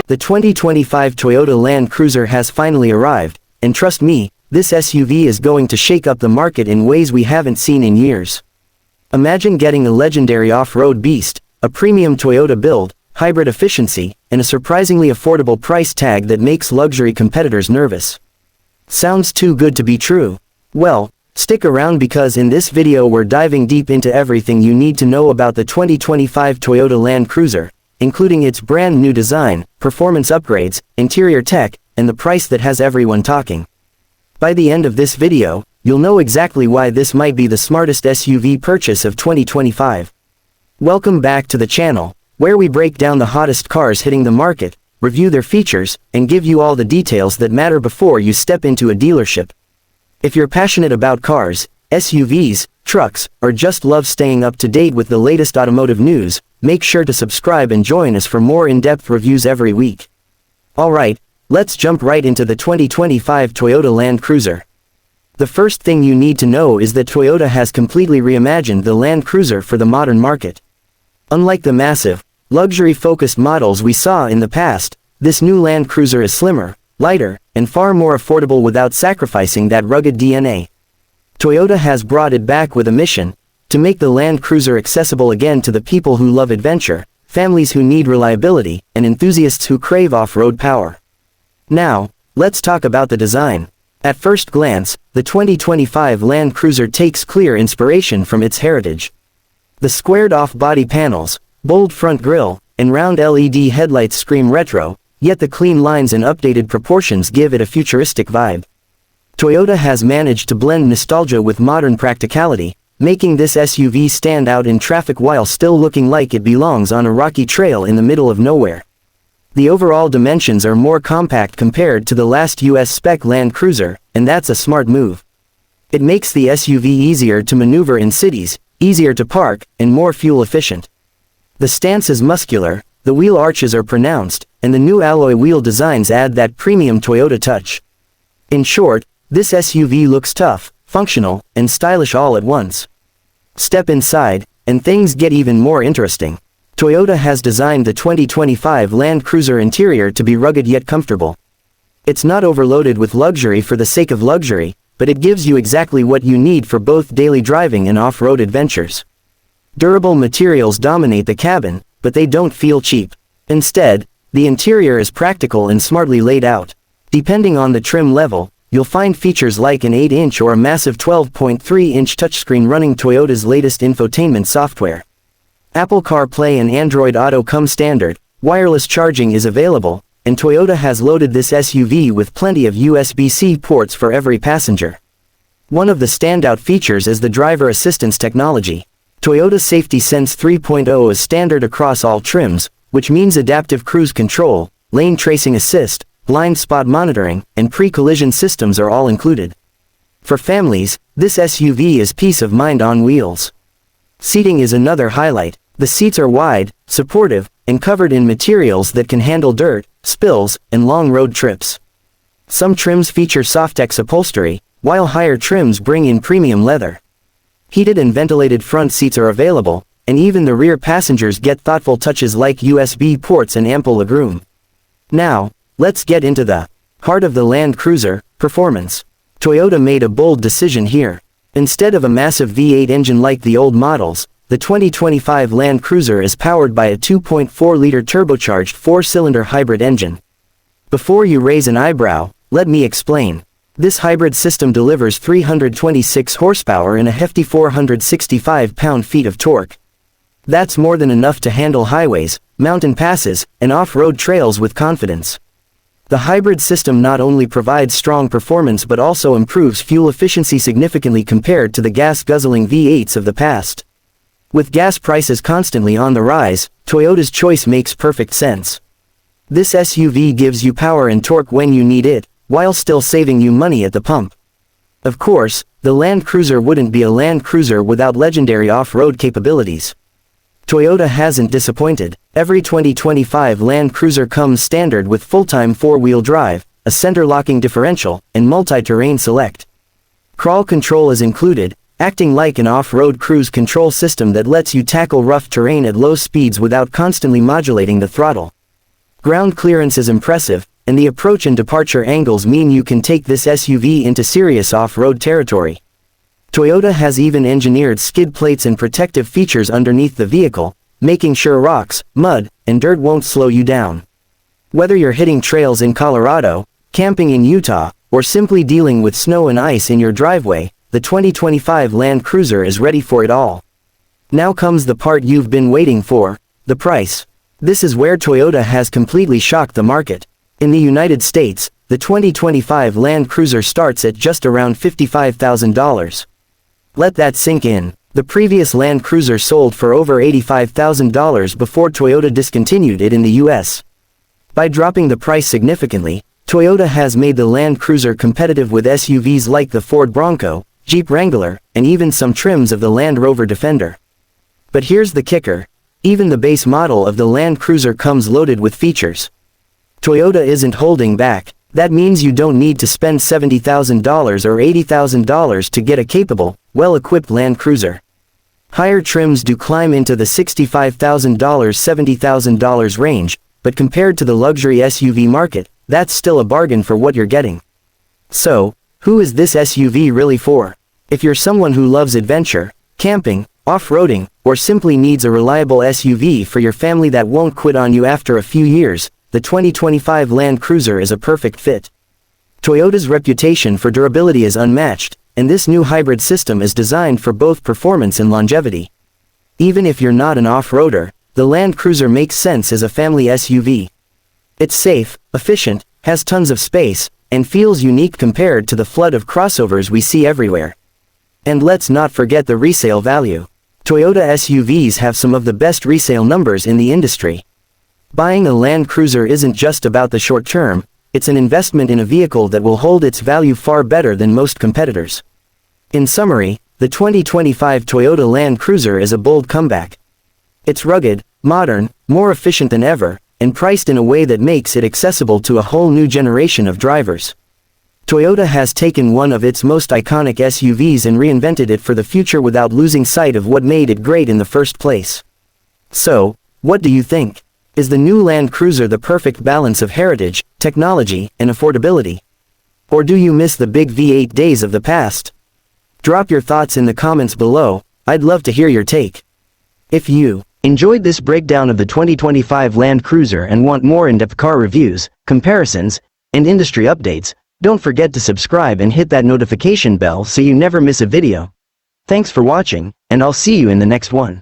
The 2025 Toyota Land Cruiser has finally arrived, and trust me, this SUV is going to shake up the market in ways we haven't seen in years. Imagine getting a legendary off-road beast, a premium Toyota build, hybrid efficiency, and a surprisingly affordable price tag that makes luxury competitors nervous. Sounds too good to be true. Well, stick around because in this video we're diving deep into everything you need to know about the 2025 Toyota Land Cruiser, including its brand new design, performance upgrades, interior tech, and the price that has everyone talking. By the end of this video, you'll know exactly why this might be the smartest SUV purchase of 2025. Welcome back to the channel, where we break down the hottest cars hitting the market, review their features, and give you all the details that matter before you step into a dealership. If you're passionate about cars, SUVs, trucks, or just love staying up to date with the latest automotive news, make sure to subscribe and join us for more in-depth reviews every week. Alright, let's jump right into the 2025 Toyota Land Cruiser. The first thing you need to know is that Toyota has completely reimagined the Land Cruiser for the modern market. Unlike the massive, luxury-focused models we saw in the past, this new Land Cruiser is slimmer, lighter, and far more affordable without sacrificing that rugged DNA. Toyota has brought it back with a mission: to make the Land Cruiser accessible again to the people who love adventure, families who need reliability, and enthusiasts who crave off-road power. Now, let's talk about the design. At first glance, the 2025 Land Cruiser takes clear inspiration from its heritage. The squared-off body panels, bold front grille, and round LED headlights scream retro, yet the clean lines and updated proportions give it a futuristic vibe. Toyota has managed to blend nostalgia with modern practicality, making this SUV stand out in traffic while still looking like it belongs on a rocky trail in the middle of nowhere. The overall dimensions are more compact compared to the last US spec Land Cruiser, and that's a smart move. It makes the SUV easier to maneuver in cities, easier to park, and more fuel efficient. The stance is muscular, the wheel arches are pronounced, and the new alloy wheel designs add that premium Toyota touch. In short, this SUV looks tough, functional, and stylish all at once. Step inside, and things get even more interesting. Toyota has designed the 2025 Land Cruiser interior to be rugged yet comfortable. It's not overloaded with luxury for the sake of luxury, but it gives you exactly what you need for both daily driving and off-road adventures. Durable materials dominate the cabin, but they don't feel cheap. Instead, the interior is practical and smartly laid out. Depending on the trim level, you'll find features like an 8-inch or a massive 12.3-inch touchscreen running Toyota's latest infotainment software. Apple CarPlay and Android Auto come standard, wireless charging is available, and Toyota has loaded this SUV with plenty of USB-C ports for every passenger. One of the standout features is the driver assistance technology. Toyota Safety Sense 3.0 is standard across all trims, which means adaptive cruise control, lane tracing assist, blind spot monitoring, and pre-collision systems are all included. For families, this SUV is peace of mind on wheels. Seating is another highlight. The seats are wide, supportive, and covered in materials that can handle dirt, spills, and long road trips. Some trims feature Softex upholstery, while higher trims bring in premium leather. Heated and ventilated front seats are available, and even the rear passengers get thoughtful touches like USB ports and ample legroom. Now, let's get into the heart of the Land Cruiser, performance. Toyota made a bold decision here. Instead of a massive V8 engine like the old models, the 2025 Land Cruiser is powered by a 2.4-liter turbocharged 4-cylinder hybrid engine. Before you raise an eyebrow, let me explain. This hybrid system delivers 326 horsepower and a hefty 465 pound-feet of torque. That's more than enough to handle highways, mountain passes, and off-road trails with confidence. The hybrid system not only provides strong performance but also improves fuel efficiency significantly compared to the gas-guzzling V8s of the past. With gas prices constantly on the rise, Toyota's choice makes perfect sense. This SUV gives you power and torque when you need it, while still saving you money at the pump. Of course, the Land Cruiser wouldn't be a Land Cruiser without legendary off-road capabilities. Toyota hasn't disappointed. Every 2025 Land Cruiser comes standard with full-time four-wheel drive, a center-locking differential, and multi-terrain select. Crawl control is included, acting like an off-road cruise control system that lets you tackle rough terrain at low speeds without constantly modulating the throttle. Ground clearance is impressive, and the approach and departure angles mean you can take this SUV into serious off-road territory. Toyota has even engineered skid plates and protective features underneath the vehicle, making sure rocks, mud, and dirt won't slow you down. Whether you're hitting trails in Colorado, camping in Utah, or simply dealing with snow and ice in your driveway, the 2025 Land Cruiser is ready for it all. Now comes the part you've been waiting for, the price. This is where Toyota has completely shocked the market. In the United States, the 2025 Land Cruiser starts at just around $55,000. Let that sink in. The previous Land Cruiser sold for over $85,000 before Toyota discontinued it in the US. By dropping the price significantly, Toyota has made the Land Cruiser competitive with SUVs like the Ford Bronco, Jeep Wrangler, and even some trims of the Land Rover Defender. But here's the kicker. Even the base model of the Land Cruiser comes loaded with features. Toyota isn't holding back. That means you don't need to spend $70,000 or $80,000 to get a capable, well-equipped Land Cruiser. Higher trims do climb into the $65,000, $70,000 range, but compared to the luxury SUV market, that's still a bargain for what you're getting. So, who is this SUV really for? If you're someone who loves adventure, camping, off-roading, or simply needs a reliable SUV for your family that won't quit on you after a few years, the 2025 Land Cruiser is a perfect fit. Toyota's reputation for durability is unmatched, and this new hybrid system is designed for both performance and longevity. Even if you're not an off-roader, the Land Cruiser makes sense as a family SUV. It's safe, efficient, has tons of space, and feels unique compared to the flood of crossovers we see everywhere. And let's not forget the resale value. Toyota SUVs have some of the best resale numbers in the industry. Buying a Land Cruiser isn't just about the short term, it's an investment in a vehicle that will hold its value far better than most competitors. In summary, the 2025 Toyota Land Cruiser is a bold comeback. It's rugged, modern, more efficient than ever, and priced in a way that makes it accessible to a whole new generation of drivers. Toyota has taken one of its most iconic SUVs and reinvented it for the future without losing sight of what made it great in the first place. So, what do you think? Is the new Land Cruiser the perfect balance of heritage, technology, and affordability? Or do you miss the big V8 days of the past? Drop your thoughts in the comments below. I'd love to hear your take. If you enjoyed this breakdown of the 2025 Land Cruiser and want more in-depth car reviews, comparisons, and industry updates, don't forget to subscribe and hit that notification bell so you never miss a video. Thanks for watching, and I'll see you in the next one.